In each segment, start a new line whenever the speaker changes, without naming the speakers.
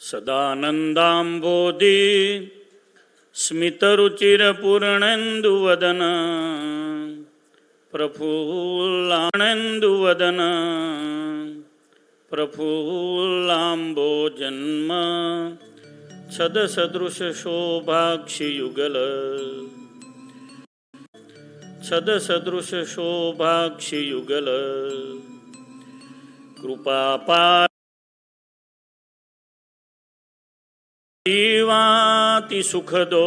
સદાનંદાંબોધિ સ્મિતરુચિરપૂર્ણેન્દુવદન પ્રફુલ્લાનંદુવદન પ્રફુલ્લાંબોજન્મ છદસદૃશ શોભાક્ષિયુગલ છદસદૃશ શોભાક્ષિયુગલ કૃપાપા જીવાતિ સુખદો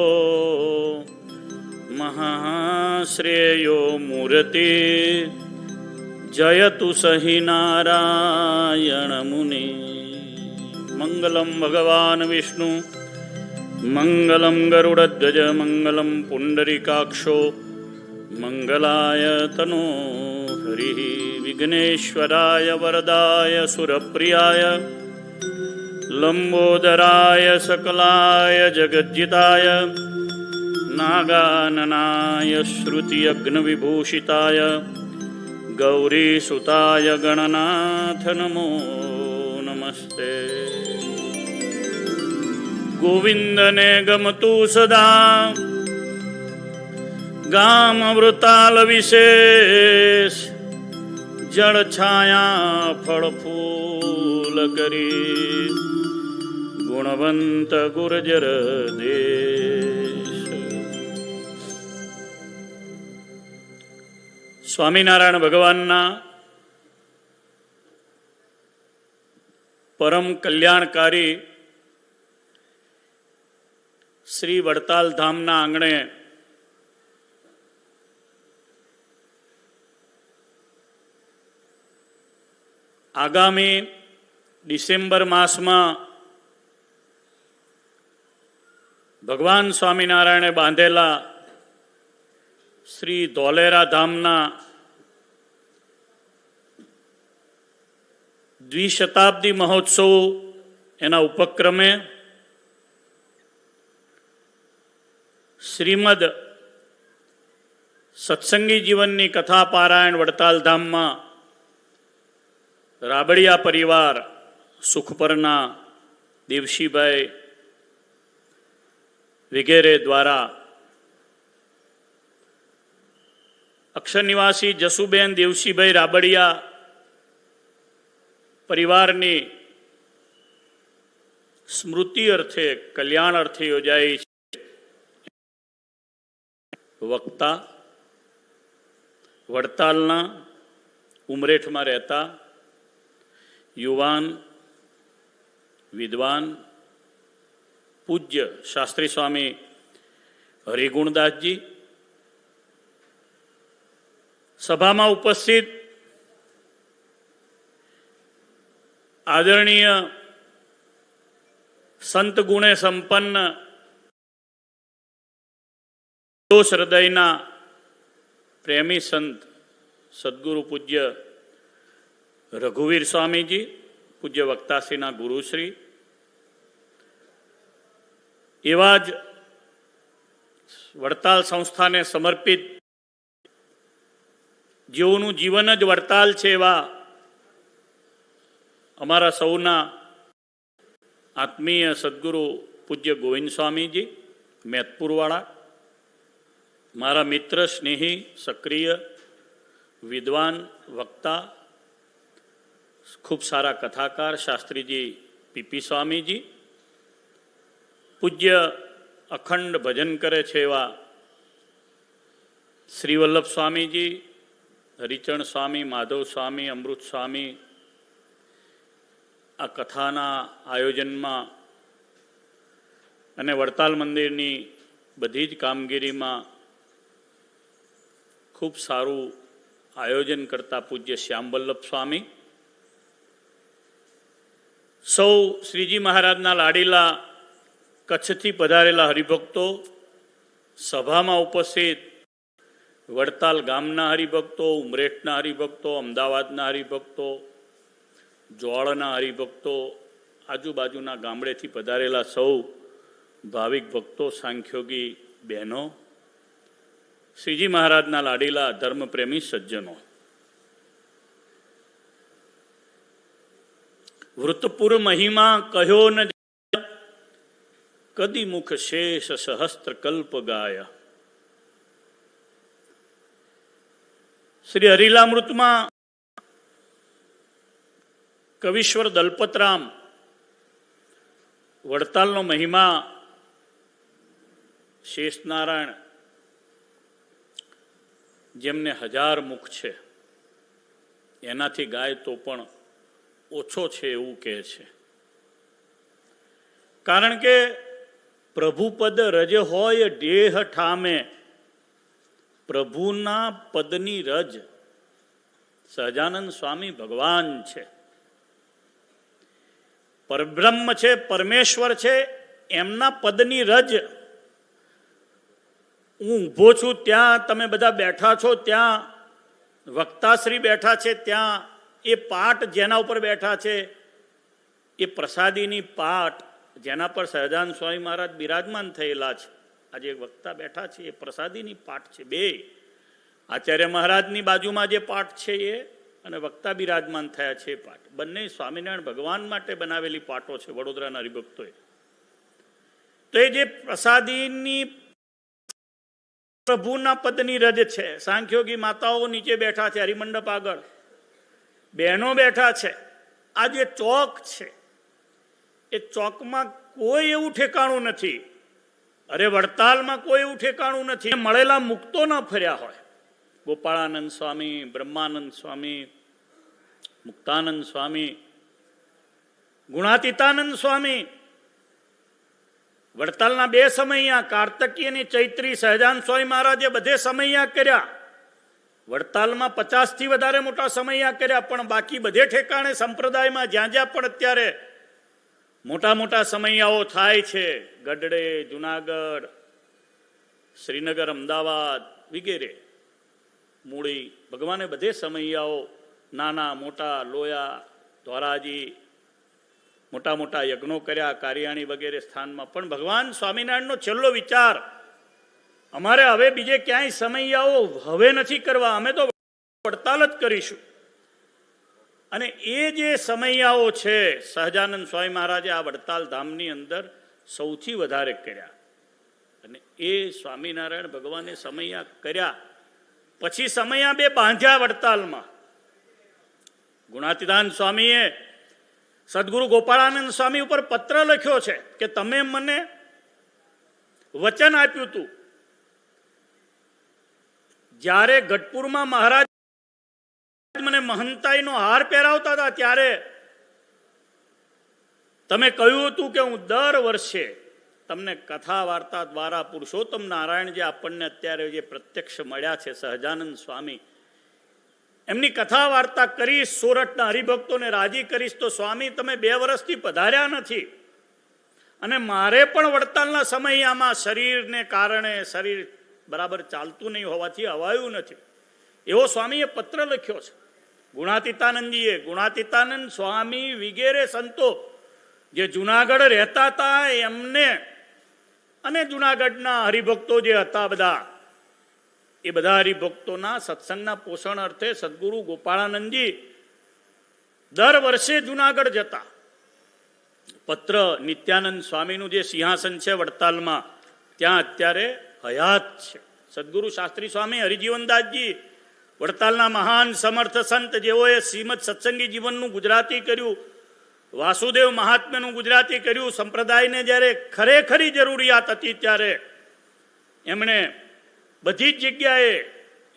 મહાશ્રેયો મૂર્તિ જયતુ સહિ નારાયણ મુનિ. મંગલમ ભગવાન વિષ્ણુ મંગલમ ગરુડધ્વજ મંગલમ પુંડરીકાક્ષો મંગલાય તનો હરિ. વિઘ્નેશ્વરાય વરદાય સુરપ્રિયાય લંબોદરાય સકલાય જગજ્જિતાય નાગાનનાય શ્રુતિયજ્ઞવિભૂષિતાય ગૌરીસુતાય ગણનાથ નમો નમસ્તે. ગોવિંદને ગમતું સદા ગામવૃતાલ વિશેષ જળ છાયા ફળ ફૂલ કરી ગુણવંત ગુર્જર દેશ. સ્વામિનારાયણ ભગવાનના પરમ કલ્યાણકારી શ્રી વડતાલ ધામના આંગણે આગામી ડિસેમ્બર માસમાં ભગવાન સ્વામિનારાયણે બાંધેલા શ્રી ધોલેરા ધામના દ્વિશતાબ્દી મહોત્સવ એના ઉપક્રમે શ્રીમદ સત્સંગી જીવનની કથા પારાયણ વડતાલ ધામમાં રાબડિયા પરિવાર સુખપરના દેવશીભાઈ વગેરે દ્વારા અક્ષર નિવાસી જસુબેન દેવશીભાઈ રાબડિયા પરિવારની સ્મૃતિ અર્થે કલ્યાણ અર્થે યોજાઈ છે. વક્તા વડતાલના ઉમરેઠમાં રહેતા યુવાન વિદ્વાન પૂજ્ય શાસ્ત્રી સ્વામી હરિગુણદાસજી, સભામાં ઉપસ્થિત આદરણીય સંત ગુણે સંપન્ન હૃદયના પ્રેમી સંત સદગુરુ પૂજ્ય રઘુવીર સ્વામીજી, પૂજ્ય વક્તાશ્રીના ગુરુશ્રી, એવા જ વડતાલ સંસ્થાને સમર્પિત જેઓનું જીવન જ વડતાલ છે એવા અમારા સૌના આત્મીય સદગુરુ પૂજ્ય ગોવિંદ સ્વામીજી મેતપુરવાળા, મારા મિત્ર સ્નેહી સક્રિય વિદ્વાન વક્તા ખૂબ સારા કથાકાર શાસ્ત્રીજી પીપી સ્વામીજી, પૂજ્ય અખંડ ભજન કરે છે એવા શ્રીવલ્લભ સ્વામીજી, હરિચરણ સ્વામી, માધવ સ્વામી, અમૃત સ્વામી, આ કથાના આયોજનમાં અને વડતાલ મંદિરની બધી જ કામગીરીમાં ખૂબ સારું આયોજન કરતા પૂજ્ય શ્યામવલ્લભ સ્વામી, સૌ શ્રીજી મહારાજના લાડીલા કચ્છથી પધારેલા હરિભક્તો, સભામાં ઉપસ્થિત વડતાલ ગામના હરિભક્તો, ઉમરેઠના હરિભક્તો, અમદાવાદના હરિભક્તો, જોવાળના હરિભક્તો, આજુબાજુના ગામડેથી પધારેલા સૌ ભાવિક ભક્તો, સાંખ્યોગી બહેનો, શ્રીજી મહારાજના લાડીલા ધર્મપ્રેમી સજ્જનો, વૃતપુર મહિમા કહ્યો ન કદી મુખ શેષ સહસ્ત્ર કલ્પ ગાય. શ્રી હરિલામૃતમાં કવિશ્વર દલપતરામ વડતાલનો મહિમા શેષનારાયણ જેમને 1000 મુખ છે એનાથી ગાય તો પણ ઓછો છે એવું કહે છે. કારણ કે પ્રભુપદ રજ હોય દેહ ઠામે, પ્રભુના પદની રજ સહજાનંદ સ્વામી ભગવાન છે, પરબ્રહ્મ છે, પરમેશ્વર છે. એમના પદની રજ હું ઊભો છું ત્યાં, તમે બધા બેઠા છો ત્યાં, વક્તાશ્રી બેઠા છે ત્યાં, એ પાટ જેના ઉપર બેઠા છે એ પ્રસાદીની પાટ જેના પર સહજાનંદ સ્વામી મહારાજ બિરાજમાન થયેલા છે. આજે વક્તા બેઠા છે એ પ્રસાદીની પાટ છે. બે આચાર્ય મહારાજની બાજુમાં જે પાટ છે એ અને વક્તા બિરાજમાન થયા છે એ પાટ બંને સ્વામિનારાયણ ભગવાન માટે બનાવેલી પાટો છે વડોદરાના હરિભક્તોએ. તો એ જે પ્રસાદીની પ્રભુના પદની રજ છે. સાંખ્યોગી માતાઓ નીચે બેઠા છે, હરિમંડપ આગળ બહેનો બેઠા છે. આ જે ચોક છે એ ચોકમાં કોઈ એવું ઠેકાણું નથી, અરે વડતાલમાં કોઈ એવું ઠેકાણું નથી મળેલા મુક્તો ન ફર્યા હોય. ગોપાળાનંદ સ્વામી, બ્રહ્માનંદ સ્વામી, મુક્તાનંદ સ્વામી, ગુણાતીતાનંદ સ્વામી, વડતાલના 2 સમૈયા કાર્તકી અને ચૈત્રી સહજાનંદ સ્વામી મહારાજે બધે સમૈયા કર્યા. વડતાલમાં 50 થી વધારે મોટા સમૈયા કર્યા, પણ બાકી બધે ઠેકાણે સંપ્રદાયમાં જ્યાં જ્યાં પણ અત્યારે મોટા મોટા સમૈયાઓ થાય છે, ગઢડે, જુનાગઢ, શ્રીનગર, અમદાવાદ વગેરે, મૂળી, ભગવાને બધે સમૈયાઓ નાના મોટા, લોયા, ધોરાજી, મોટા મોટા યજ્ઞો કર્યા, કારિયાણી વગેરે સ્થાનમાં. પણ ભગવાન સ્વામિનારાયણનો છેલ્લો વિચાર, અમારે હવે બીજે ક્યાંય સમૈયાઓ હવે નથી કરવા, અમે તો વડતાલ જ કરીશું. અને એ જે સમૈયાઓ છે સહજાનંદ સ્વામી મહારાજે આ વડતાલ ધામની અંદર સૌથી વધારે કર્યા. અને એ સ્વામિનારાયણ ભગવાને સમૈયા કર્યા પછી સમૈયા 2 બાંધ્યા વડતાલમાં. ગુણાતીતાનંદ સ્વામીએ સદગુરુ ગોપાળાનંદ સ્વામી ઉપર પત્ર લખ્યો છે કે તમે મને વચન આપ્યું હતું જ્યારે ગઢપુરમાં મહારાજ મને મહંતાઈનો હાર પહેરાવતા હતા ત્યારે તમે કહ્યું હતું કે હું દર વર્ષે તમને કથા વાર્તા દ્વારા પુરુષોત્તમ નારાયણ જે આપણને અત્યારે જે પ્રત્યક્ષ મળ્યા છે સહજાનંદ સ્વામી, એમની કથા વાર્તા કરીશ, સોરઠના હરિભક્તોને રાજી કરીશ. તો સ્વામી તમે 2 વર્ષથી પધાર્યા નથી અને મારે પણ વડતાલના સમયમાં શરીરને કારણે શરીર બરાબર ચાલતું નહીં હોવાથી અવાયું નથી. એવો સ્વામીએ પત્ર લખ્યો છે. ગુણાતીતાનંદજીએ, ગુણાતીતાનંદ સ્વામી વગેરે સંતો જે જુનાગઢ રહેતા હતા એમને અને જુનાગઢના હરિભક્તો જે હતા બધા, એ બધા હરિભક્તોના સત્સંગના પોષણ અર્થે સદગુરુ ગોપાળાનંદજી દર વર્ષે જુનાગઢ જતા. પત્ર નિત્યાનંદ સ્વામીનું જે સિંહાસન છે વડતાલમાં, ત્યાં અત્યારે હયાત છે. સદગુરુ શાસ્ત્રી સ્વામી હરિજીવનદાસજી વડતાલના મહાન સમર્થ સંત, જેઓએ શ્રીમદ સત્સંગી જીવનનું ગુજરાતી કર્યું, વાસુદેવ મહાત્મ્યનું ગુજરાતી કર્યું, સંપ્રદાયને જ્યારે ખરેખરી જરૂરિયાત હતી ત્યારે એમણે બધી જ જગ્યાએ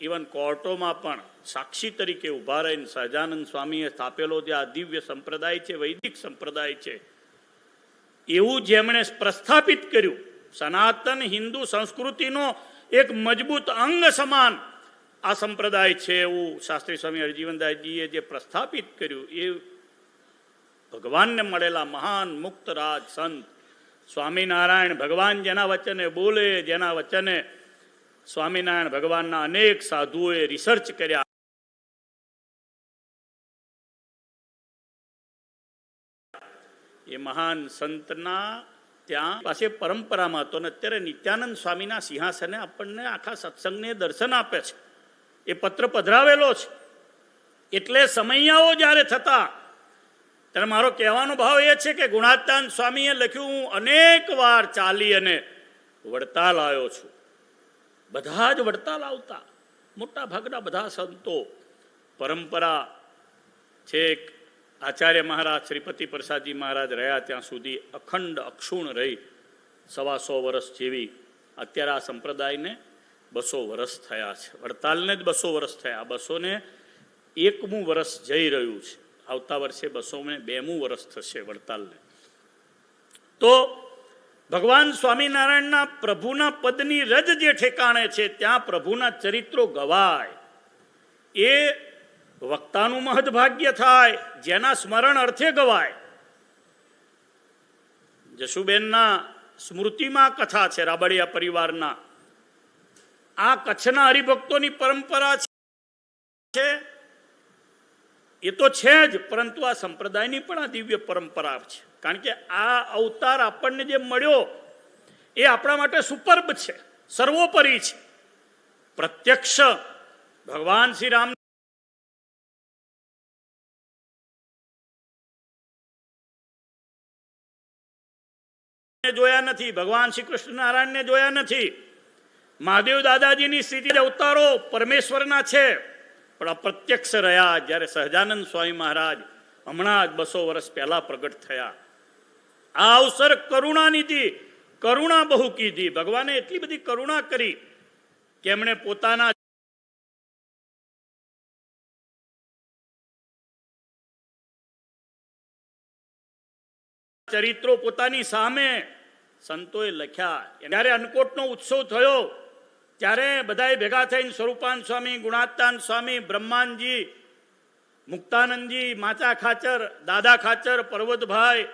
ઇવન કોર્ટોમાં પણ સાક્ષી તરીકે ઊભા રહીને સહજાનંદ સ્વામીએ સ્થાપેલો જે આ દિવ્ય સંપ્રદાય છે, વૈદિક સંપ્રદાય છે, એવું જેમણે પ્રસ્થાપિત કર્યું, સનાતન હિન્દુ સંસ્કૃતિનો એક મજબૂત અંગ સમાન આ સંપ્રદાય છે એવું શાસ્ત્રી સ્વામી હરિજીવનદાસજીએ જે પ્રસ્થાપિત કર્યું, એ ભગવાનને મળેલા મહાન મુક્ત રાજ સંત સ્વામિનારાયણ ભગવાન જેના વચને બોલે, જેના વચને સ્વામિનારાયણ ભગવાનના અનેક સાધુઓએ રિસર્ચ કર્યા. એ મહાન સંતના ત્યાં પાસે પરંપરામાં હતો ને અત્યારે નિત્યાનંદ સ્વામીના સિંહાસને આપણને આખા સત્સંગને દર્શન આપે છે. એ પત્ર પધરાવેલો છે. એટલે સમૈયાઓ જ્યારે થતા ત્યારે મારો કહેવાનો ભાવ એ છે કે ગુણાતાન સ્વામીએ લખ્યું, હું અનેક વાર ચાલી અને વડતાલ આવ્યો છું. બધા જ વડતાલ આવતા, મોટા ભાગના બધા સંતો. પરંપરા છેક આચાર્ય મહારાજ શ્રીપતિ પ્રસાદજી મહારાજ રહ્યા ત્યાં સુધી અખંડ અક્ષુણ રહી 125 વર્ષ જેવી. અત્યારે આ સંપ્રદાયને 200 વર્ષ થયા છે. વડતાલને જ 200 વર્ષ થયા. 201મું વર્ષ જઈ રહ્યું છે. આવતા વર્ષે 202મું વર્ષ થશે વડતાલને. તો ભગવાન સ્વામિનારાયણના પ્રભુના પદની રજ જે ઠેકાણે છે ત્યાં પ્રભુના ચરિત્રો ગવાય. એ વક્તાનું મહદભાગ્ય થાય જેના સ્મરણ અર્થે ગવાય. જશુબેનના સ્મૃતિમાં કથા છે રાબડિયા પરિવારના. આ કચ્છના હરિભક્તોની પરંપરા છે એ તો છે જ, પરંતુ આ સંપ્રદાયની પણ આ દિવ્ય પરંપરા છે. કારણ કે આ અવતાર આપણને જે મળ્યો એ આપણા માટે સુપર્બ છે, સર્વોપરી છે. પ્રત્યક્ષ ભગવાન શ્રી રામ જોયા નથી, ભગવાન શ્રી કૃષ્ણ નારાયણને જોયા નથી. મહાદેવ દાદાજીની સ્થિતિ અવતારો પરમેશ્વરના છે, પણ અપ્રત્યક્ષ રહ્યા. જ્યારે સહજાનંદ સ્વામી મહારાજ હમણાં જ 200 વર્ષ પહેલા પ્રગટ થયા. આ અવસર કરુણાનિધિ, કરુણા બહુ કીધી. ભગવાને એટલી બધી કરુણા કરી કે એમણે પોતાના ચરિત્રો પોતાની સામે સંતોએ લખ્યા. જ્યારે અન્નકોટનો ઉત્સવ થયો ત્યારે બધાએ ભેગા થઈને સ્વરૂપાન સ્વામી, ગુણાતાન સ્વામી, બ્રહ્માનજી, મુક્તાનંદજી, માચા ખાચર, દાદા ખાચર, પર્વતભાઈ,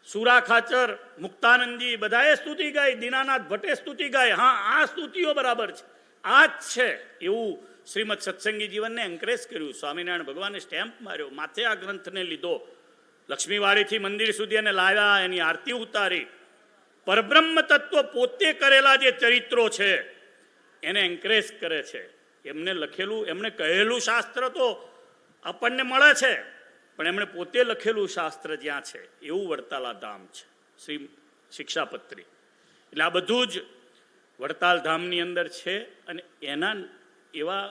સુરા ખાચર, મુક્તાનંદજી બધાએ સ્તુતિ ગાઈ. દીનાનાથ ભટ્ટે સ્તુતિ ગાઈ. હા, આ સ્તુતિઓ બરાબર છે, આ જ છે એવું શ્રીમદ સત્સંગી જીવનને એન્કરેજ કર્યું. સ્વામિનારાયણ ભગવાને સ્ટેમ્પ માર્યો, માથે આ ગ્રંથને લીધો, લક્ષ્મીવાડીથી મંદિર સુધી એને લાવ્યા, એની આરતી ઉતારી. પરબ્રહ્મ તત્વ પોતે કરેલા જે ચરિત્રો છે એને એન્કરેજ કરે છે. એમને લખેલું, એમને કહેલું શાસ્ત્ર તો આપણને મળે છે, પણ એમણે પોતે લખેલું શાસ્ત્ર જ્યાં છે એવું વડતાલા ધામ છે, શ્રી શિક્ષાપત્રી. એટલે આ બધું જ વડતાલ ધામની અંદર છે. અને એના એવા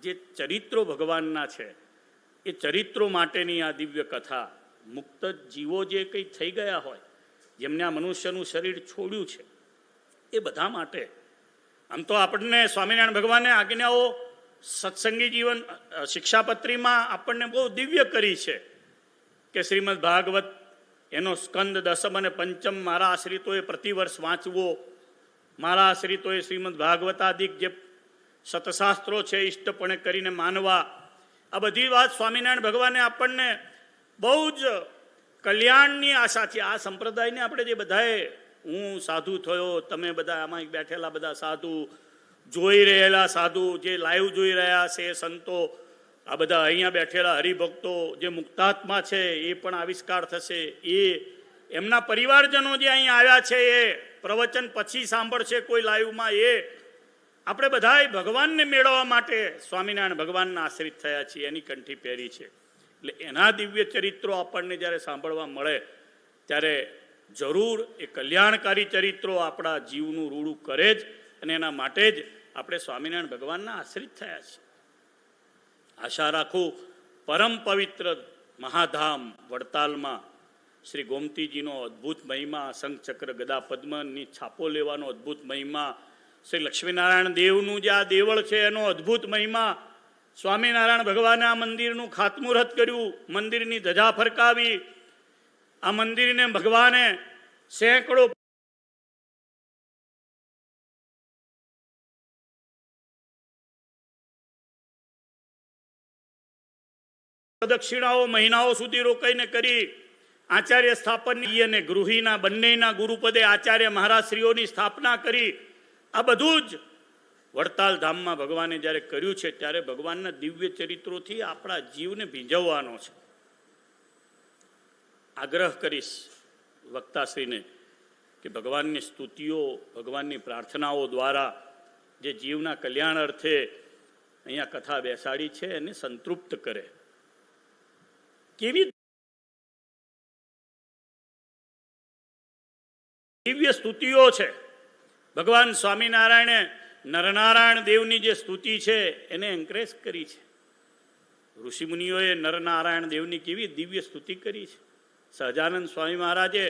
જે ચરિત્રો ભગવાનના છે એ ચરિત્રો માટેની આ દિવ્ય કથા. મુક્ત જીવો જે કંઈ થઈ ગયા હોય, જેમને આ મનુષ્યનું શરીર છોડ્યું છે, એ બધા માટે. આમ તો આપણને સ્વામિનારાયણ ભગવાને આજ્ઞાઓ સત્સંગી જીવન શિક્ષાપત્રીમાં આપણને બહુ દિવ્ય કરી છે કે શ્રીમદ ભાગવત એનો સ્કંદ 10 અને 5 મારા આશ્રિતોએ પ્રતિવર્ષ વાંચવો. મારા આશ્રિતોએ શ્રીમદ ભાગવતાદિક જે સતશાસ્ત્રો છે ઇષ્ટપણે કરીને માનવા. આ બધી વાત સ્વામિનારાયણ ભગવાને આપણને બહુ જ કલ્યાણની આશાથી આ સંપ્રદાયને આપણે જે બધાએ, હું સાધુ થયો, તમે બધા આમાં બેઠેલા બધા સાધુ, જોઈ રહેલા સાધુ, જે લાઈવ જોઈ રહ્યા છે સંતો, આ બધા અહીંયા બેઠેલા હરિભક્તો જે મુક્તાત્મા છે એ પણ આવિષ્કાર થશે. એ એમના પરિવારજનો જે અહીં આવ્યા છે એ પ્રવચન પછી સાંભળશે કોઈ લાઈવમાં. એ આપણે બધાએ ભગવાનને મેળવવા માટે સ્વામિનારાયણ ભગવાનના આશ્રિત થયા છીએ, એની કંઠી પહેરી છે. એટલે એના દિવ્ય ચરિત્રો આપણને જ્યારે સાંભળવા મળે ત્યારે જરૂર એ કલ્યાણકારી ચરિત્રો આપણા જીવનું રૂડું કરે જ. અને એના માટે જ આપણે સ્વામિનારાયણ ભગવાનના આશ્રિત થયા છીએ. આશા રાખું પરમ પવિત્ર મહાધામ વડતાલમાં શ્રી ગોમતીજીનો અદ્ભુત મહિમા, શંખચક્ર ગદા પદ્મની છાપો લેવાનો અદ્ભુત મહિમા, શ્રી લક્ષ્મીનારાયણ દેવનું જે આ દેવળ છે એનો અદ્ભુત મહિમા, સ્વામિનારાયણ ભગવાને આ મંદિરનું ખાતમુહૂર્ત કર્યું, મંદિરની ધજા ફરકાવી, આ મંદિરને ભગવાને સેંકડો પ્રદક્ષિણાઓ મહિનાઓ સુધી રોકાઈને કરી. આચાર્ય સ્થાપન અને ગૃહીના બંનેના ગુરુપદે આચાર્ય મહારાજશ્રીઓની સ્થાપના કરી. આ બધું જ વડતાલ ધામમાં ભગવાને જ્યારે કર્યું છે ત્યારે ભગવાનના દિવ્ય ચરિત્રોથી આપણા જીવને ભીંજવવાનો છે. આગ્રહ કરીશ વક્તાશ્રીને કે ભગવાનની સ્તુતિઓ, ભગવાનની પ્રાર્થનાઓ દ્વારા જે જીવના કલ્યાણ અર્થે અહીંયા કથા બેસાડી છે એને સંતૃપ્ત કરે. કેવી દિવ્ય સ્તુતિઓ છે. ભગવાન સ્વામિનારાયણે નરનારાયણ દેવની જે સ્તુતિ છે એને એન્કરેજ કરી છે. ઋષિમુનિઓએ નરનારાયણ દેવની કેવી દિવ્ય સ્તુતિ કરી છે. સહજાનંદ સ્વામી મહારાજે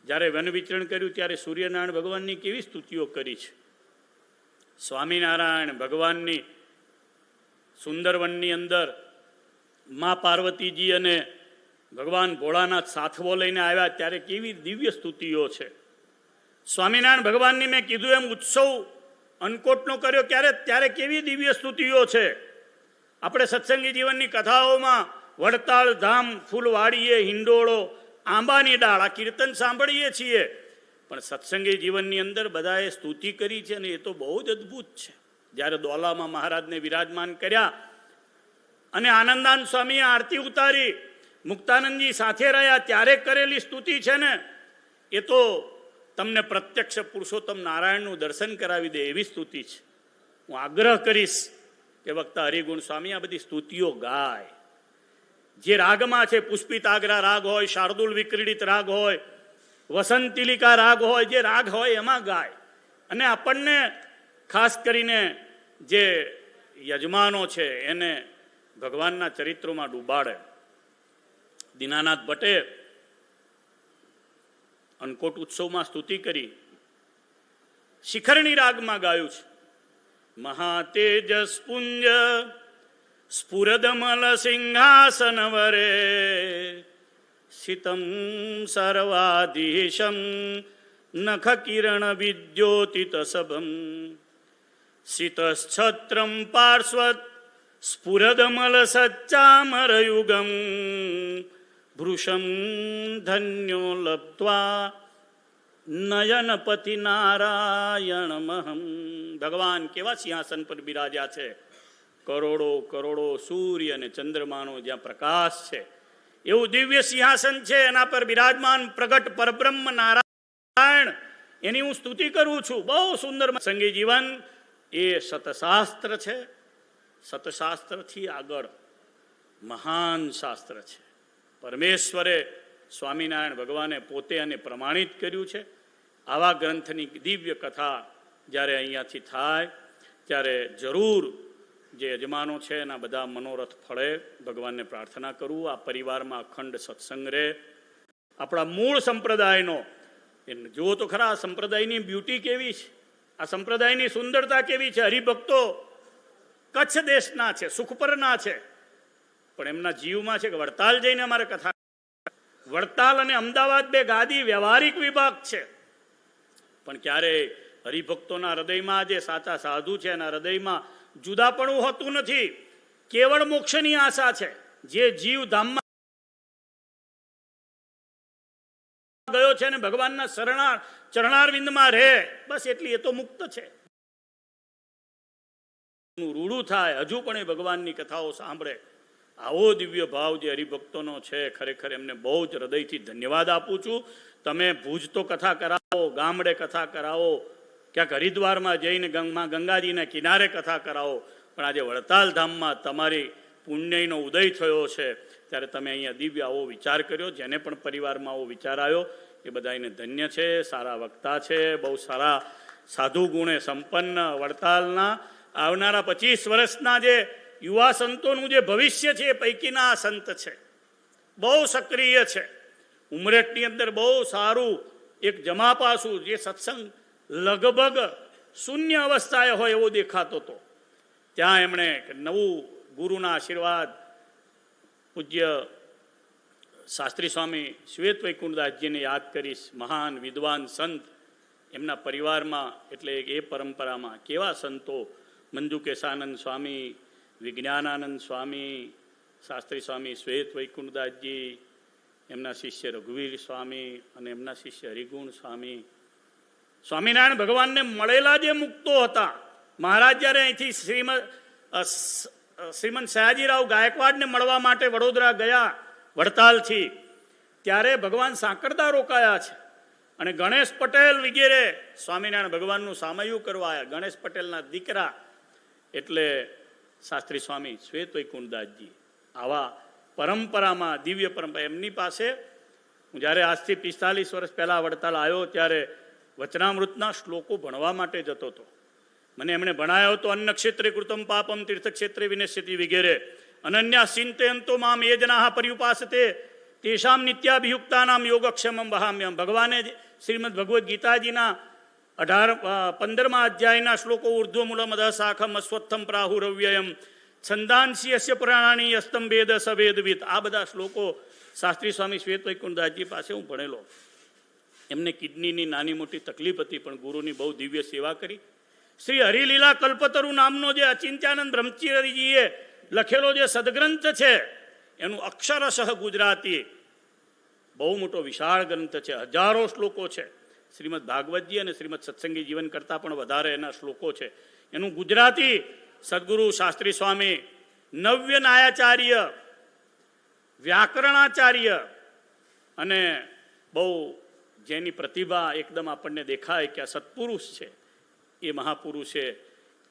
જ્યારે વન વિચરણ કર્યું ત્યારે સૂર્યનારાયણ ભગવાનની કેવી સ્તુતિઓ કરી છે. સ્વામિનારાયણ ભગવાનની સુંદર વનની અંદર મા પાર્વતીજી અને ભગવાન ભોળાનાથ સાથવો લઈને આવ્યા ત્યારે કેવી દિવ્ય સ્તુતિઓ છે. સ્વામિનારાયણ ભગવાનની મેં કીધું એમ ઉત્સવ અન્નકોટનો કર્યો ત્યારે કેવી દિવ્ય સ્તુતિઓ છે. આપણે સત્સંગી જીવનની કથાઓમાં વડતાળ ધામ, ફૂલવાડીએ, હિંડોળો, આંબાની ડાળ આ કીર્તન સાંભળીએ છીએ, પણ સત્સંગી જીવનની અંદર બધાએ સ્તુતિ કરી છે અને એ તો બહુ જ અદ્ભુત છે. જ્યારે દોલામાં મહારાજને વિરાજમાન કર્યા અને આનંદાનંદ સ્વામીએ આરતી ઉતારી, મુક્તાનંદજી સાથે રહ્યા ત્યારે કરેલી સ્તુતિ છે ને એ તો તમને પ્રત્યક્ષ પુરુષોત્તમ નારાયણનું દર્શન કરાવી દે એવી સ્તુતિ છે. હું આગ્રહ કરીશ કે વક્તા હરિગુણ સ્વામી આ બધી સ્તુતિઓ ગાય. જે રાગમાં છે, પુષ્પિત આગ્રા રાગ હોય, શાર્દુલ વિક્રીડિત રાગ હોય, વસંતિલિકા રાગ હોય, જે રાગ હોય એમાં ગાય. અને આપણને ખાસ કરીને જે યજમાનો છે એને ભગવાનના ચરિત્રોમાં ડૂબાડે. દીનાનાથ ભટ્ટે અન્નકોટ ઉત્સવમાં સ્તુતિ કરી, શિખરણી રાગમાં ગાયું છે. મહાતેજસ પુંજ સ્ફુરદમલ સિંહાસન વરે શિતમ સર્વાધીશમ નખ કિરણ વિદ્યોતિત સભમ શિતશ્છત્રમ પાર્શ્વત સ્ફુરદમલ સચ્ચામરયુગમ ભૃશમ ધન્યો લબ્ધ્વા નયનપતિ નારાયણમહમ. ભગવાન કેવા સિંહાસન પર બિરાજ્યા છે. કરોડો કરોડો સૂર્ય અને ચંદ્રમાનો જ્યાં પ્રકાશ છે એવું દિવ્ય સિંહાસન છે. એના પર બિરાજમાન પ્રગટ પરબ્રહ્મ નારાયણ, એની હું સ્તુતિ કરું છું. બહુ સુંદર સંગી જીવન એ સતશાસ્ત્ર છે. સતશાસ્ત્રથી આગળ મહાન શાસ્ત્ર છે. પરમેશ્વરે સ્વામિનારાયણ ભગવાને પોતે અને પ્રમાણિત કર્યું છે. આવા ગ્રંથની દિવ્ય કથા જ્યારે અહીંયાથી થાય ત્યારે જરૂર જે યજમાનો છે એના બધા મનોરથ ફળે. ભગવાનને પ્રાર્થના કરું આ પરિવારમાં અખંડ સત્સંગ રહે. આપણા મૂળ સંપ્રદાયનો જુઓ તો ખરા, આ સંપ્રદાયની બ્યુટી કેવી છે, આ સંપ્રદાયની સુંદરતા કેવી છે. હરિભક્તો કચ્છ દેશના છે, સુખપરના છે, પણ એમના જીવમાં છે કે વડતાલ જઈને અમારે કથા. વડતાલ અને અમદાવાદ બે ગાદી વ્યવહારિક વિભાગ છે, પણ ક્યારે હરિભક્તોના હૃદયમાં જે સાચા સાધુ છે એના હૃદયમાં જુદાપણું હોતું નથી. કેવળ મોક્ષની આશા છે. જે જીવ ધામમાં ગયો છે ને ભગવાનના ચરણારવિંદમાં રહે, બસ એટલી એ તો મુક્ત છે. રૂડું થાય હજુ પણ એ ભગવાનની કથાઓ સાંભળે. આવો દિવ્ય ભાવ જે હરિભક્તોનો છે, ખરેખર એમને બહુ જ હૃદયથી ધન્યવાદ આપું છું. તમે ભુજ તો કથા કરાવો, ગામડે કથા કરાવો, ક્યાંક હરિદ્વારમાં જઈને ગંગાજીના કિનારે કથા કરાવો, પણ આજે વડતાલ ધામમાં તમારી પુણ્યનો ઉદય થયો છે ત્યારે તમે અહીંયા દિવ્ય આવો વિચાર કર્યો. જેને પણ પરિવારમાં આવો વિચાર આવ્યો એ બધા એને ધન્ય છે. સારા વક્તા છે, બહુ સારા સાધુ ગુણે સંપન્ન વડતાલના આવનારા 25 વર્ષના જે યુવા સંતોનું જે ભવિષ્ય છે એ પૈકીના આ સંત છે. બહુ સક્રિય છે. ઉમરેઠની અંદર બહુ સારું એક જમાપાસું જે સત્સંગ લગભગ શૂન્ય અવસ્થાએ હોય એવો દેખાતો હતો, ત્યાં એમણે નવું ગુરુના આશીર્વાદ પૂજ્ય શાસ્ત્રી સ્વામી શ્વેત વૈકુંઠદાસજીને યાદ કરીશ. મહાન વિદ્વાન સંત એમના પરિવારમાં, એટલે એ પરંપરામાં કેવા સંતો, મંજુકેશાનંદ સ્વામી, વિજ્ઞાનાનંદ સ્વામી, શાસ્ત્રી સ્વામી શ્વેત વૈકુંઠદાસજી, એમના શિષ્ય રઘુવીર સ્વામી અને એમના શિષ્ય હરિગુણ સ્વામી. સ્વામિનારાયણ ભગવાનને મળેલા જે મુક્તો હતા. મહારાજ જ્યારે અહીંથી શ્રીમંત સયાજીરાવ ગાયકવાડને મળવા માટે વડોદરા ગયા વડતાલથી, ત્યારે ભગવાન સાંકરદા રોકાયા છે અને ગણેશ પટેલ વગેરે સ્વામિનારાયણ ભગવાનનું સામયું કરવા આવ્યા. ગણેશ પટેલના દીકરા એટલે શાસ્ત્રી સ્વામી શ્વેત વૈકુંઠદાસજી. આવા પરંપરામાં દિવ્ય પરંપરા, એમની પાસે હું જ્યારે આજથી 45 વર્ષ પહેલાં વડતાલ આવ્યો ત્યારે વચનામૃતના શ્લોકો ભણવા માટે જતો હતો. મને એમણે ભણાયો તો અન્ન ક્ષેત્રે કૃતમ પાપમ તીર્થક્ષેત્રે વિનશ્યતિ વગેરે અનન્યા ચિંતયંતો મામ એ જનાહ પર્યુપાસતે તેષામ નિત્યાભિયુક્તાનામ યોગક્ષેમમ વહામ્યમ. ભગવાને શ્રીમદ ભગવદ્ ગીતાજીના 15મા અધ્યાયના શ્લોકો ઉર્ધ્વમૂલમ અધઃ શાખમ અશ્વત્થમ પ્રાહુરવ્યયમ છંદાંસી અસ્ય પુરાણાની અસ્તમ વેદ સવેદવિત. આ બધા શ્લોકો શાસ્ત્રી સ્વામી શ્વેત વૈકુંઠદાસજી પાસે હું ભણેલો. એમને કિડનીની નાની મોટી તકલીફ હતી, પણ ગુરુની બહુ દિવ્ય સેવા કરી. શ્રી હરિલીલા કલ્પતરુ નામનો જે અચિંત્યાનંદ બ્રહ્મચર્યજીએ લખેલો જે સદગ્રંથ છે એનું અક્ષરશઃ ગુજરાતી બહુ મોટો વિશાળ ગ્રંથ છે, હજારો શ્લોકો છે. શ્રીમદ ભાગવતજી અને શ્રીમદ સત્સંગી જીવન કરતાં પણ વધારે એના શ્લોકો છે. એનું ગુજરાતી સદગુરુ શાસ્ત્રી સ્વામી નવ્ય નાયાચાર્ય વ્યાકરણાચાર્ય અને બહુ જેની પ્રતિભા એકદમ આપણને દેખાય કે આ સત્પુરુષ છે એ મહાપુરુષે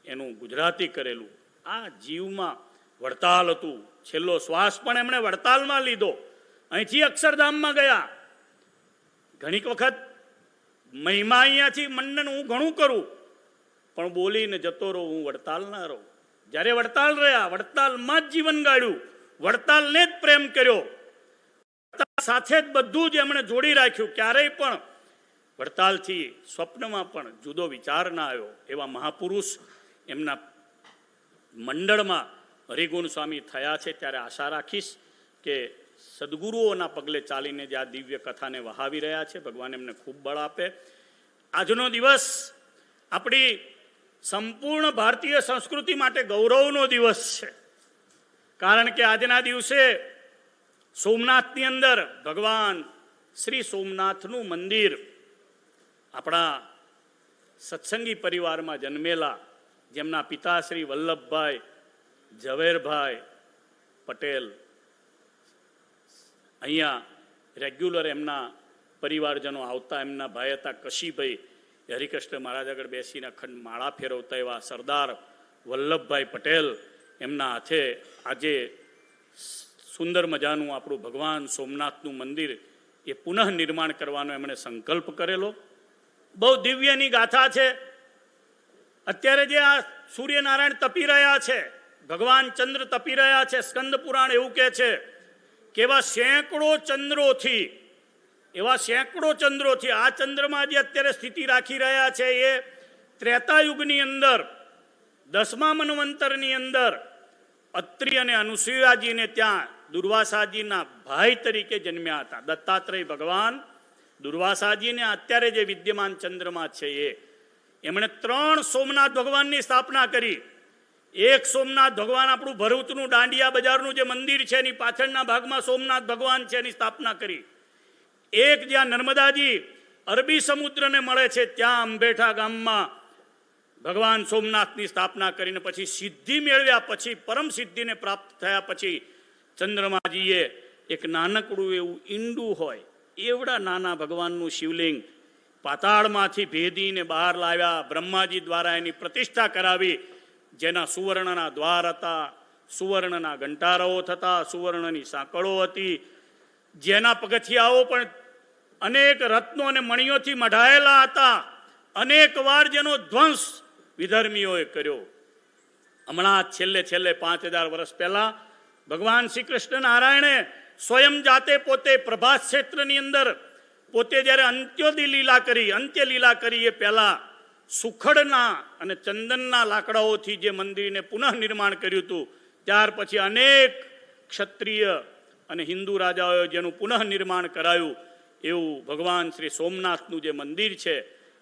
એનું ગુજરાતી કરેલું. આ જીવમાં વડતાલ હતું, છેલ્લો શ્વાસ પણ એમણે વડતાલમાં લીધો. અહીંથી અક્ષરધામમાં ગયા. ઘણીક વખત મહિમા અહીંયાથી મંડન હું ઘણું કરું, પણ બોલીને જતો રહું, હું વડતાલ ના રહું. જ્યારે વડતાલ રહ્યા, વડતાલમાં જ જીવન ગાળ્યું, વડતાલને જ પ્રેમ કર્યો, સાથે જ બધું જ એમણે જોડી રાખ્યું. ક્યારેય પણ વડતાલથી સ્વપ્નમાં પણ જુદો વિચાર ના આવ્યો. એવા મહાપુરુષ એમના મંડળમાં હરિગુણ સ્વામી થયા છે. ત્યારે આશા રાખીશ કે સદગુરુઓના પગલે ચાલીને જે આ દિવ્ય કથાને વહાવી રહ્યા છે, ભગવાન એમને ખૂબ બળ આપે. આજનો દિવસ આપણી સંપૂર્ણ ભારતીય સંસ્કૃતિ માટે ગૌરવનો દિવસ છે. કારણ કે આજના દિવસે સોમનાથની અંદર ભગવાન શ્રી સોમનાથનું મંદિર આપણા સત્સંગી પરિવારમાં જન્મેલા જેમના પિતા શ્રી વલ્લભભાઈ ઝવેરભાઈ પટેલ અહીંયા રેગ્યુલર એમના પરિવારજનો આવતા. એમના ભાઈ હતા કશીભાઈ, હરિકૃષ્ણ મહારાજ આગળ બેસીને અખંડ માળા ફેરવતા એવા સરદાર વલ્લભભાઈ પટેલ. એમના હાથે આજે સુંદર મજાનું આપણું ભગવાન સોમનાથનું મંદિર એ પુનઃ નિર્માણ કરવાનો એમણે સંકલ્પ કરેલો. બહુ દિવ્યની ગાથા છે. અત્યારે જે આ સૂર્યનારાયણ તપી રહ્યા છે, ભગવાન ચંદ્ર તપી રહ્યા છે, સ્કંદ પુરાણ એવું કહે છે કે એવા સેંકડો ચંદ્રોથી આ ચંદ્રમાં જે અત્યારે સ્થિતિ રાખી રહ્યા છે એ ત્રેતાયુગની અંદર 10મા મન્વંતરની અંદર અત્રિ અને અનુસૂયાજીને ત્યાં દુર્વાસાજીના ભાઈ તરીકે જન્મ્યા હતા. દત્તાત્રેય ભગવાન દુર્વાસાજીને અત્યારે જે વિદ્યમાન ચંદ્રમાં છે એમણે 3 સોમનાથ ભગવાનની સ્થાપના કરી. એક સોમનાથ ભગવાન આપણું ભરૂચનું દાંડિયા બજારનું જે મંદિર છે એની પાછળના ભાગમાં સોમનાથ ભગવાન છે એની સ્થાપના કરી. એક જ્યાં નર્મદાજી અરબી સમુદ્રને મળે છે ત્યાં અંબેઠા ગામમાં ભગવાન સોમનાથની સ્થાપના કરીને પછી સિદ્ધિ મેળવ્યા પછી, પરમ સિદ્ધિને પ્રાપ્ત થયા પછી ચંદ્રમાજીએ એક નાનકડું એવું ઈંડું હોય એવડા નાના ભગવાનનું શિવલિંગ પાતાળમાંથી ભેદીને બહાર લાવ્યા. બ્રહ્માજી દ્વારા એની પ્રતિષ્ઠા કરાવી, જેના સુવર્ણના દ્વાર હતા, સુવર્ણના ઘંટારાઓ થતા, સુવર્ણની સાંકળો હતી, જેના પગથિયાઓ પણ અનેક રત્નો અને મણીઓથી મઢાયેલા હતા. અનેક વાર જેનો ધ્વંસ વિધર્મીઓએ કર્યો. હમણાં છેલ્લે 5000 વર્ષ પહેલા ભગવાન શ્રી કૃષ્ણ નારાયણે સ્વયં જાતે પોતે પ્રભાસ ક્ષેત્રની અંદર પોતે જ્યારે અંત્ય લીલા કરી એ પહેલા સુખડના અને ચંદનના લાકડાઓથી જે મંદિરને પુનઃ નિર્માણ કર્યું હતું. ત્યાર પછી અનેક ક્ષત્રિય અને હિન્દુ રાજાઓએ જેનું પુનઃ નિર્માણ કરાયું એવું ભગવાન શ્રી સોમનાથનું જે મંદિર છે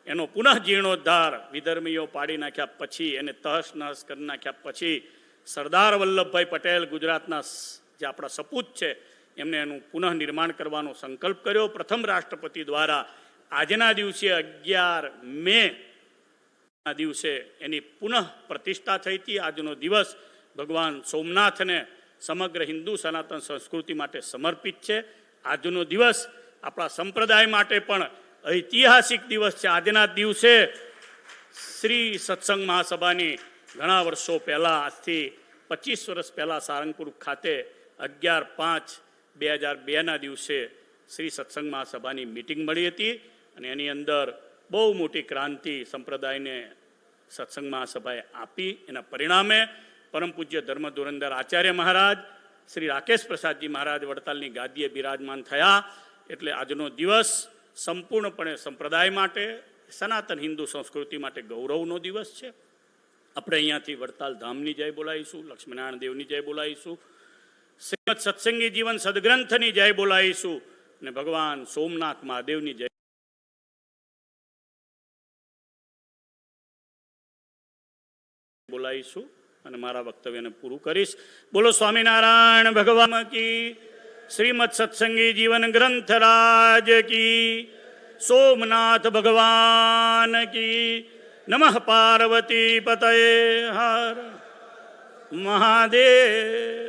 એનો પુનઃ જીર્ણોદ્ધાર વિધર્મીઓ પાડી નાખ્યા પછી, એને તહસ નહસ કરી નાખ્યા પછી સરદાર વલ્લભભાઈ પટેલ ગુજરાતના જે આપણા સપૂત છે એમને એનું પુનઃ નિર્માણ કરવાનો સંકલ્પ કર્યો. પ્રથમ રાષ્ટ્રપતિ દ્વારા આજના દિવસે 11 મે ના દિવસે એની પુનઃ પ્રતિષ્ઠા થઈ હતી. આજનો દિવસ ભગવાન સોમનાથને સમગ્ર હિન્દુ સનાતન સંસ્કૃતિ માટે સમર્પિત છે. આજનો દિવસ આપણા સંપ્રદાય માટે પણ ઐતિહાસિક દિવસ છે. આજના દિવસે શ્રી સત્સંગ મહાસભાની ઘણા વર્ષો પહેલાં, આજથી 25 વર્ષ પહેલાં સારંગપુર ખાતે 11/5/2002ના દિવસે શ્રી સત્સંગ મહાસભાની મિટિંગ મળી હતી અને એની અંદર બહુ મોટી ક્રાંતિ સંપ્રદાયને સત્સંગ મહાસભાએ આપી. એના પરિણામે પરમ પૂજ્ય ધર્મ ધુરંધર આચાર્ય મહારાજ શ્રી રાકેશ પ્રસાદજી મહારાજ વડતાલની ગાદીએ બિરાજમાન થયા. એટલે આજનો દિવસ સંપૂર્ણપણે સંપ્રદાય માટે, સનાતન હિન્દુ સંસ્કૃતિ માટે ગૌરવનો દિવસ છે. આપણે અહીંયાથી વડતાલ ધામની જય બોલાવીશું, લક્ષ્મીનારાયણ દેવની જય બોલાવીશું, શ્રીમદ સત્સંગી જીવન સદગ્રંથની જય બોલાવીશું અને ભગવાન સોમનાથ મહાદેવની જય બોલાવીશું અને મારા વક્તવ્યને પૂરું કરીશ. બોલો સ્વામિનારાયણ ભગવાન કી, શ્રીમદ સત્સંગી જીવન ગ્રંથરાજ કી, સોમનાથ ભગવાન કી, નમઃ પાર્વતી પતયે હર મહાદેવ.